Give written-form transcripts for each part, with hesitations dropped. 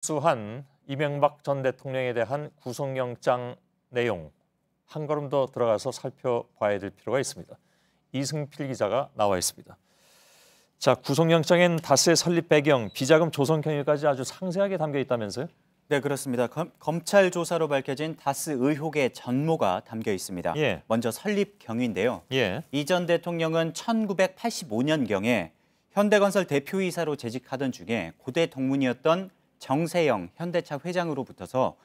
수한 이명박 전 대통령에 대한 구속영장 내용 한 걸음 더 들어가서 살펴봐야 될 필요가 있습니다. 이승필 기자가 나와 있습니다. 자, 구속영장엔 다스의 설립 배경, 비자금 조성 경위까지 아주 상세하게 담겨 있다면서요? 네, 그렇습니다. 검찰 조사로 밝혀진 다스 의혹의 전모가 담겨 있습니다. 예. 먼저 설립 경위인데요. 예. 이 전 대통령은 1985년경에 현대건설 대표이사로 재직하던 중에 고대 동문이었던 정세영 현대차 회장으로부터서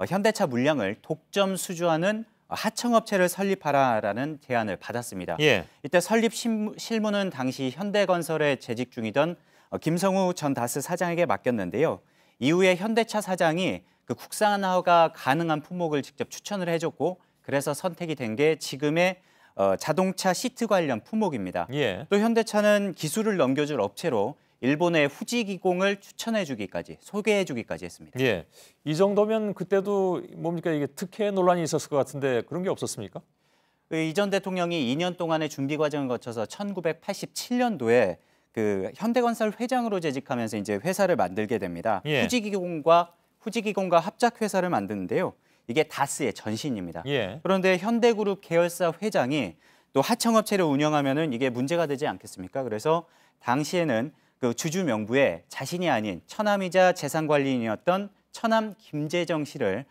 현대차 물량을 독점 수주하는 하청업체를 설립하라라는 제안을 받았습니다. 예. 이때 설립 실무는 당시 현대건설에 재직 중이던 김성우 전 다스 사장에게 맡겼는데요. 이후에 현대차 사장이 그 국산화가 가능한 품목을 직접 추천을 해줬고, 그래서 선택이 된 게 지금의 자동차 시트 관련 품목입니다. 예. 또 현대차는 기술을 넘겨줄 업체로 일본의 후지기공을 추천해주기까지, 소개해주기까지 했습니다. 예. 이 정도면 그때도 뭡니까 이게 특혜 논란이 있었을 것 같은데 그런 게 없었습니까? 이 전 대통령이 2년 동안의 준비 과정을 거쳐서 1987년도에 그 현대건설 회장으로 재직하면서 이제 회사를 만들게 됩니다. 예. 후지기공과 합작 회사를 만드는데요. 이게 다스의 전신입니다. 예. 그런데 현대그룹 계열사 회장이 또 하청업체를 운영하면은 이게 문제가 되지 않겠습니까? 그래서 당시에는 그 주주 명부에 자신이 아닌 처남이자 재산관리인이었던 처남 김재정 씨를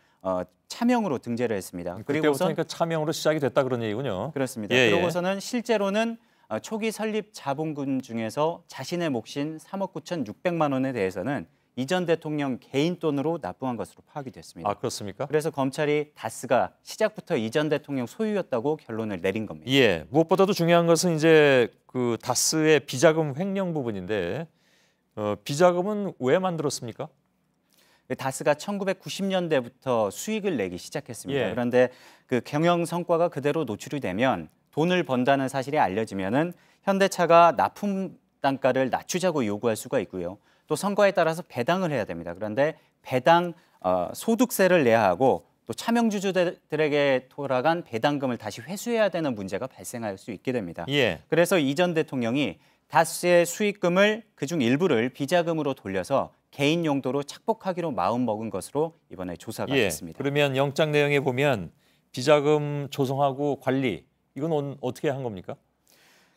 차명으로 등재를 했습니다. 그리고선 차명으로 시작이 됐다 그런 얘기군요. 그렇습니다. 예, 그러고서는 실제로는 초기 설립 자본금 중에서 자신의 몫인 3억 9,600만 원에 대해서는 이 전 대통령 개인 돈으로 납부한 것으로 파악이 됐습니다. 아, 그렇습니까? 그래서 검찰이 다스가 시작부터 이 전 대통령 소유였다고 결론을 내린 겁니다. 예. 무엇보다도 중요한 것은 이제 그 다스의 비자금 횡령 부분인데 비자금은 왜 만들었습니까? 다스가 1990년대부터 수익을 내기 시작했습니다. 예. 그런데 그 경영 성과가 그대로 노출이 되면 돈을 번다는 사실이 알려지면은 현대차가 납품 단가를 낮추자고 요구할 수가 있고요. 또 성과에 따라서 배당을 해야 됩니다. 그런데 배당 소득세를 내야 하고 또 차명주주들에게 돌아간 배당금을 다시 회수해야 되는 문제가 발생할 수 있게 됩니다. 예. 그래서 이 전 대통령이 다스의 수익금을 그중 일부를 비자금으로 돌려서 개인 용도로 착복하기로 마음먹은 것으로 이번에 조사가 예. 됐습니다. 그러면 영장 내용에 보면 비자금 조성하고 관리 이건 어떻게 한 겁니까?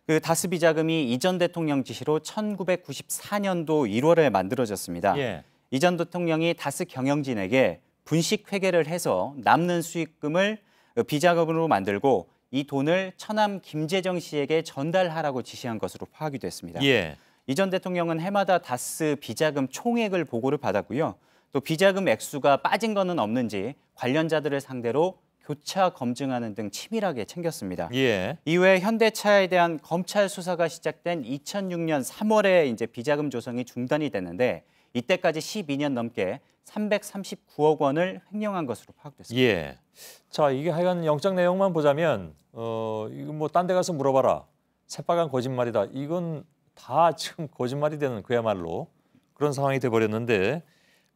그 다스 비자금이 이 전 대통령 지시로 1994년도 1월에 만들어졌습니다. 예. 이 전 대통령이 다스 경영진에게 분식 회계를 해서 남는 수익금을 비자금으로 만들고 이 돈을 처남 김재정 씨에게 전달하라고 지시한 것으로 파악이 됐습니다. 예. 이 전 대통령은 해마다 다스 비자금 총액을 보고를 받았고요. 또 비자금 액수가 빠진 거는 없는지 관련자들을 상대로 교차 검증하는 등 치밀하게 챙겼습니다. 예. 이후에 현대차에 대한 검찰 수사가 시작된 2006년 3월에 이제 비자금 조성이 중단이 됐는데 이때까지 12년 넘게 339억 원을 횡령한 것으로 파악됐습니다. 예. 자, 이게 하여간 영장 내용만 보자면 이거 뭐 딴 데 가서 물어봐라. 새빨간 거짓말이다. 이건 다 지금 거짓말이 되는 그야말로 그런 상황이 돼 버렸는데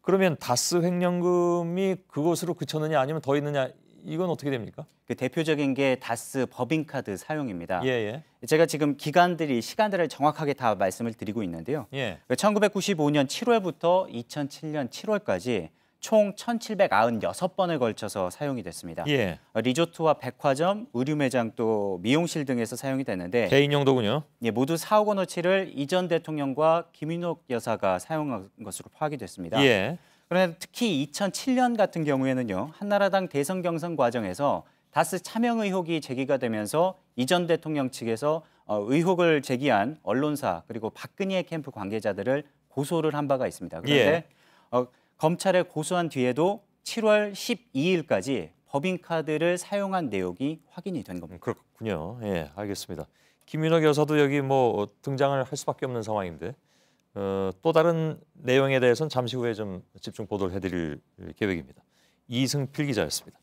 그러면 다스 횡령금이 그것으로 그쳤느냐 아니면 더 있느냐 이건 어떻게 됩니까? 그 대표적인 게 다스 법인카드 사용입니다. 예, 예. 제가 지금 시간들을 정확하게 다 말씀을 드리고 있는데요. 예. 1995년 7월부터 2007년 7월까지 총 1,796번에 걸쳐서 사용이 됐습니다. 예. 리조트와 백화점, 의류 매장 또 미용실 등에서 사용이 됐는데 개인 용도군요. 예, 모두 4억 원어치를 이 전 대통령과 김윤옥 여사가 사용한 것으로 파악이 됐습니다. 예. 그런데 특히 2007년 같은 경우에는요. 한나라당 대선 경선 과정에서 다스 차명 의혹이 제기가 되면서 이 전 대통령 측에서 의혹을 제기한 언론사 그리고 박근혜 캠프 관계자들을 고소를 한 바가 있습니다. 그런데 검찰에 고소한 뒤에도 7월 12일까지 법인카드를 사용한 내용이 확인이 된 겁니다. 그렇군요. 예, 알겠습니다. 김윤옥 여사도 여기 뭐 등장을 할 수밖에 없는 상황인데 또 다른 내용에 대해서는 잠시 후에 좀 집중 보도를 해드릴 계획입니다. 이승필 기자였습니다.